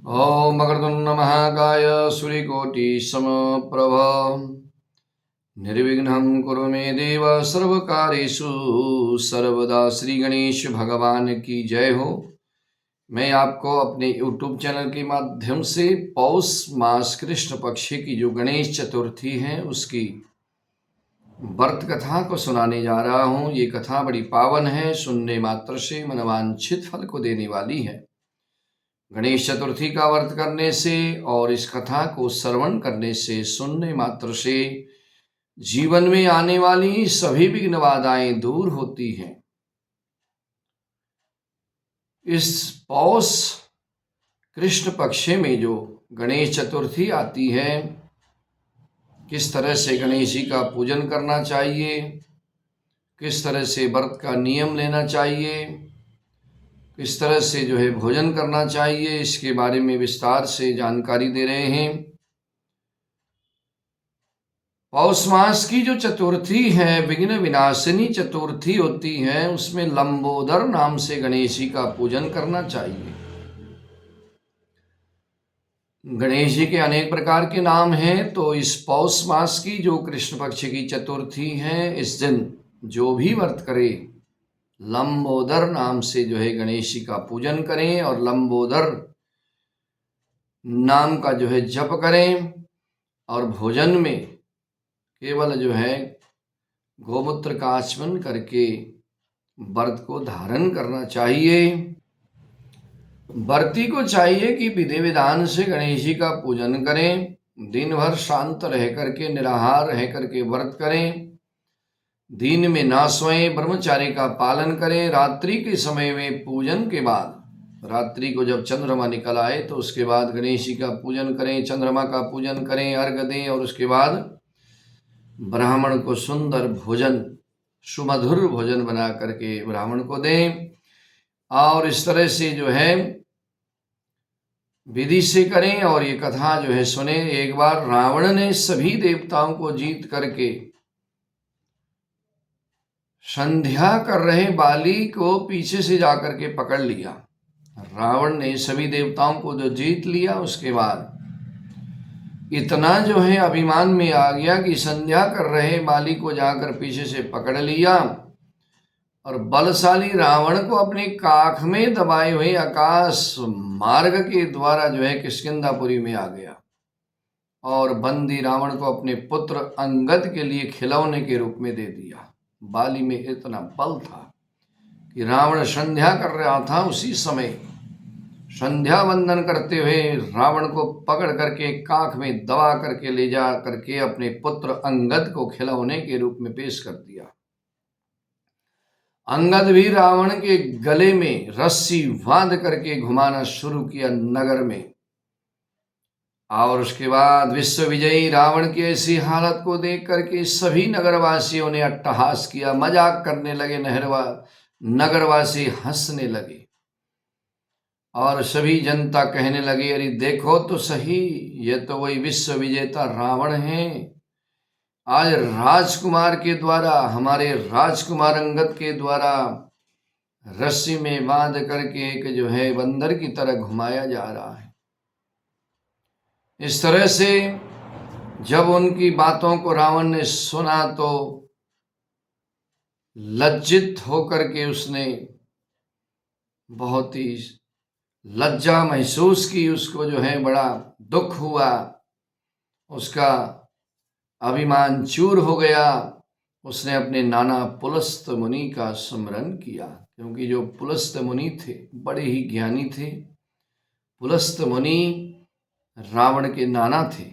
ॐ मकरतुण्ड महाकाय सूर्यकोटि समप्रभ निर्विघ्नं कुरु मे देव सर्वकार्येषु सर्वदा। श्री गणेश भगवान की जय हो। मैं आपको अपने YouTube चैनल के माध्यम से पौष मास कृष्ण पक्ष की जो गणेश चतुर्थी है उसकी व्रत कथा को सुनाने जा रहा हूँ। ये कथा बड़ी पावन है, सुनने मात्र से मनवांछित फल को देने वाली है। गणेश चतुर्थी का व्रत करने से और इस कथा को श्रवण करने से, सुनने मात्र से जीवन में आने वाली सभी विघ्न बाधाएं दूर होती हैं। इस पौष कृष्ण पक्ष में जो गणेश चतुर्थी आती है, किस तरह से गणेश जी का पूजन करना चाहिए, किस तरह से व्रत का नियम लेना चाहिए, किस तरह से जो है भोजन करना चाहिए, इसके बारे में विस्तार से जानकारी दे रहे हैं। पौष मास की जो चतुर्थी है, विघ्न विनाशिनी चतुर्थी होती है, उसमें लंबोदर नाम से गणेश जी का पूजन करना चाहिए। गणेश जी के अनेक प्रकार के नाम हैं, तो इस पौष मास की जो कृष्ण पक्ष की चतुर्थी है, इस दिन जो भी व्रत करे लंबोदर नाम से जो है गणेश जी का पूजन करें और लंबोदर नाम का जो है जप करें। और भोजन में केवल जो है गोमूत्र का आचमन करके व्रत को धारण करना चाहिए। व्रती को चाहिए कि विधि विधान से गणेश जी का पूजन करें, दिन भर शांत रह करके, निराहार रह करके व्रत करें, दिन में ना सोएं, ब्रह्मचार्य का पालन करें। रात्रि के समय में पूजन के बाद, रात्रि को जब चंद्रमा निकल आए तो उसके बाद गणेश जी का पूजन करें, चंद्रमा का पूजन करें, अर्घ दें और उसके बाद ब्राह्मण को सुंदर भोजन, सुमधुर भोजन बना करके ब्राह्मण को दें। और इस तरह से जो है विधि से करें। और ये कथा जो है सुने। एक बार रावण ने सभी देवताओं को जीत करके संध्या कर रहे बाली को पीछे से जाकर के पकड़ लिया। रावण ने सभी देवताओं को जो जीत लिया, उसके बाद इतना जो है अभिमान में आ गया कि संध्या कर रहे बाली को जाकर पीछे से पकड़ लिया और बलशाली रावण को अपने काख में दबाए हुए आकाश मार्ग के द्वारा जो है किष्किंधापुरी में आ गया और बंदी रावण को अपने पुत्र अंगद के लिए खिलौने के रूप में दे दिया। बाली में इतना बल था कि रावण संध्या कर रहा था, उसी समय संध्या वंदन करते हुए रावण को पकड़ करके काख में दबा करके ले जा करके अपने पुत्र अंगद को खिलौने के रूप में पेश कर दिया। अंगद भी रावण के गले में रस्सी बांध करके घुमाना शुरू किया नगर में। और उसके बाद विश्व विजयी रावण की ऐसी हालत को देख करके सभी नगरवासियों ने अट्टहास किया, मजाक करने लगे। नगरवासी हंसने लगे और सभी जनता कहने लगी, अरे देखो तो सही, ये तो वही विश्व विजेता रावण है। आज राजकुमार के द्वारा, हमारे राजकुमार अंगद के द्वारा रस्सी में बांध करके एक जो है बंदर की तरह घुमाया जा रहा है। इस तरह से जब उनकी बातों को रावण ने सुना तो लज्जित होकर के उसने बहुत ही लज्जा महसूस की। उसको जो है बड़ा दुख हुआ, उसका अभिमान चूर हो गया। उसने अपने नाना पुलस्त मुनि का स्मरण किया, क्योंकि जो पुलस्त मुनि थे बड़े ही ज्ञानी थे। पुलस्त मुनि रावण के नाना थे।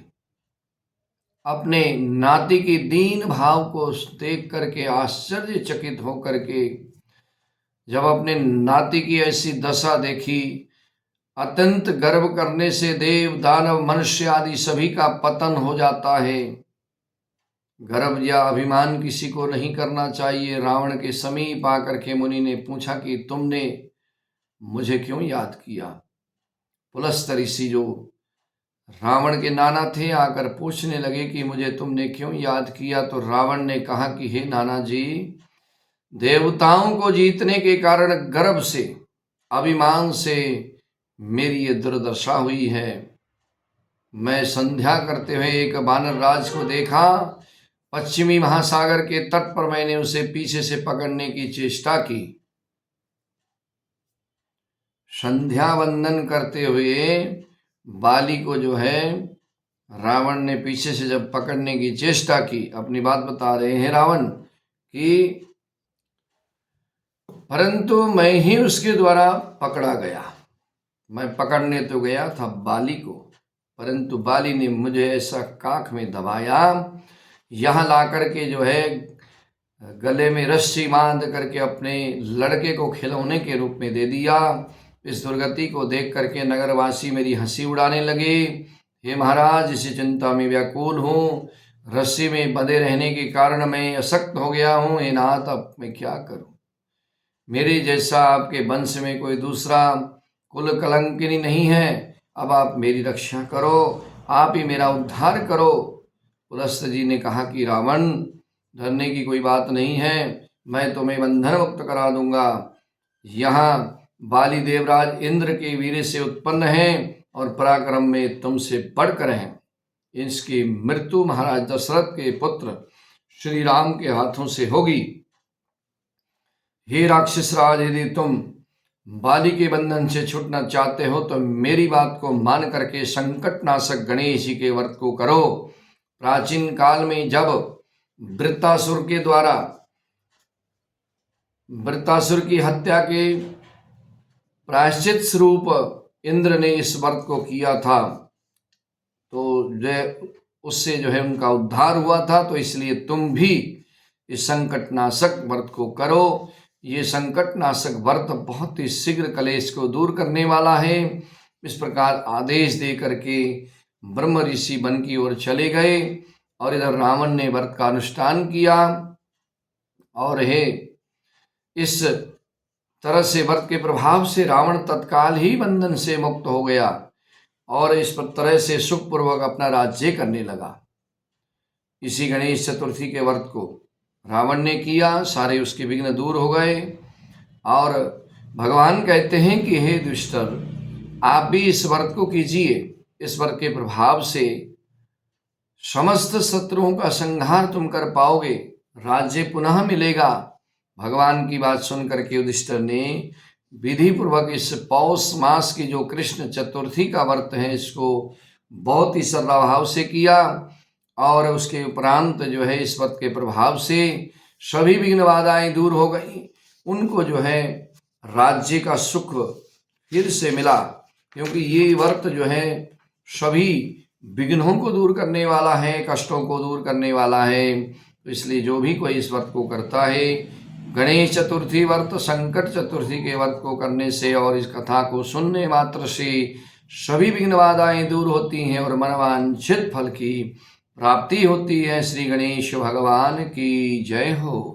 अपने नाती की दीन भाव को देख करके आश्चर्यचकित होकर के जब अपने नाती की ऐसी दशा देखी, अत्यंत गर्व करने से देव दानव मनुष्य आदि सभी का पतन हो जाता है। गर्व या अभिमान किसी को नहीं करना चाहिए। रावण के समीप आकर के मुनि ने पूछा कि तुमने मुझे क्यों याद किया। पुलस्त ऋषि जो रावण के नाना थे आकर पूछने लगे कि मुझे तुमने क्यों याद किया। तो रावण ने कहा कि हे नाना जी, देवताओं को जीतने के कारण गर्व से, अभिमान से मेरी ये दुर्दशा हुई है। मैं संध्या करते हुए एक वानर राज को देखा, पश्चिमी महासागर के तट पर मैंने उसे पीछे से पकड़ने की चेष्टा की। संध्या वंदन करते हुए बाली को जो है रावण ने पीछे से जब पकड़ने की चेष्टा की, अपनी बात बता रहे हैं रावण कि परंतु मैं ही उसके द्वारा पकड़ा गया। मैं पकड़ने तो गया था बाली को, परंतु बाली ने मुझे ऐसा काख में दबाया, यहाँ ला करके जो है गले में रस्सी बांध करके अपने लड़के को खिलौने के रूप में दे दिया। इस दुर्गति को देख करके नगरवासी मेरी हंसी उड़ाने लगे। हे महाराज, इसी चिंता में व्याकुल हूँ, रस्सी में बंधे रहने के कारण मैं अशक्त हो गया हूँ। हे नाथ, अब मैं क्या करूँ? मेरे जैसा आपके वंश में कोई दूसरा कुल कलंकिनी नहीं है। अब आप मेरी रक्षा करो, आप ही मेरा उद्धार करो। पुलस्त जी ने कहा कि रावण, डरने की कोई बात नहीं है, मैं तुम्हें बंधन मुक्त करा दूंगा। यहाँ बाली देवराज इंद्र के वीर से उत्पन्न हैं और पराक्रम में तुमसे बढ़कर हैं। इसकी मृत्यु महाराज दशरथ के पुत्र श्री राम के हाथों से होगी। हे राक्षस राज, यदि तुम बाली के बंधन से छूटना चाहते हो तो मेरी बात को मान करके संकट नाशक गणेश जी के व्रत को करो। प्राचीन काल में जब वृत्तासुर के द्वारा वृत्तासुर की हत्या के प्रायश्चित स्वरूप इंद्र ने इस व्रत को किया था, तो जो उससे जो है उनका उद्धार हुआ था। तो इसलिए तुम भी इस संकट नाशक व्रत को करो। ये संकट नाशक व्रत बहुत ही शीघ्र कलेश को दूर करने वाला है। इस प्रकार आदेश दे करके ब्रह्म ऋषि वन की ओर चले गए और इधर रावण ने व्रत का अनुष्ठान किया। और हे, इस तरह से व्रत के प्रभाव से रावण तत्काल ही बंधन से मुक्त हो गया और इस तरह से सुखपूर्वक अपना राज्य करने लगा। इसी गणेश चतुर्थी के व्रत को रावण ने किया, सारे उसके विघ्न दूर हो गए। और भगवान कहते हैं कि हे दुष्टर, आप भी इस व्रत को कीजिए। इस व्रत के प्रभाव से समस्त शत्रुओं का संहार तुम कर पाओगे, राज्य पुनः मिलेगा। भगवान की बात सुन करके युधिष्ठिर ने विधि पूर्वक इस पौष मास की जो कृष्ण चतुर्थी का व्रत है, इसको बहुत ही श्रद्धा भाव से किया। और उसके उपरांत जो है इस व्रत के प्रभाव से सभी विघ्न बाधाएं दूर हो गई। उनको जो है राज्य का सुख फिर से मिला, क्योंकि ये व्रत जो है सभी विघ्नों को दूर करने वाला है, कष्टों को दूर करने वाला है। तो इसलिए जो भी कोई इस व्रत को करता है, गणेश चतुर्थी व्रत, संकट चतुर्थी के व्रत को करने से और इस कथा को सुनने मात्र से सभी विघ्न बाधाएं दूर होती हैं और मनवांछित फल की प्राप्ति होती है। श्री गणेश भगवान की जय हो।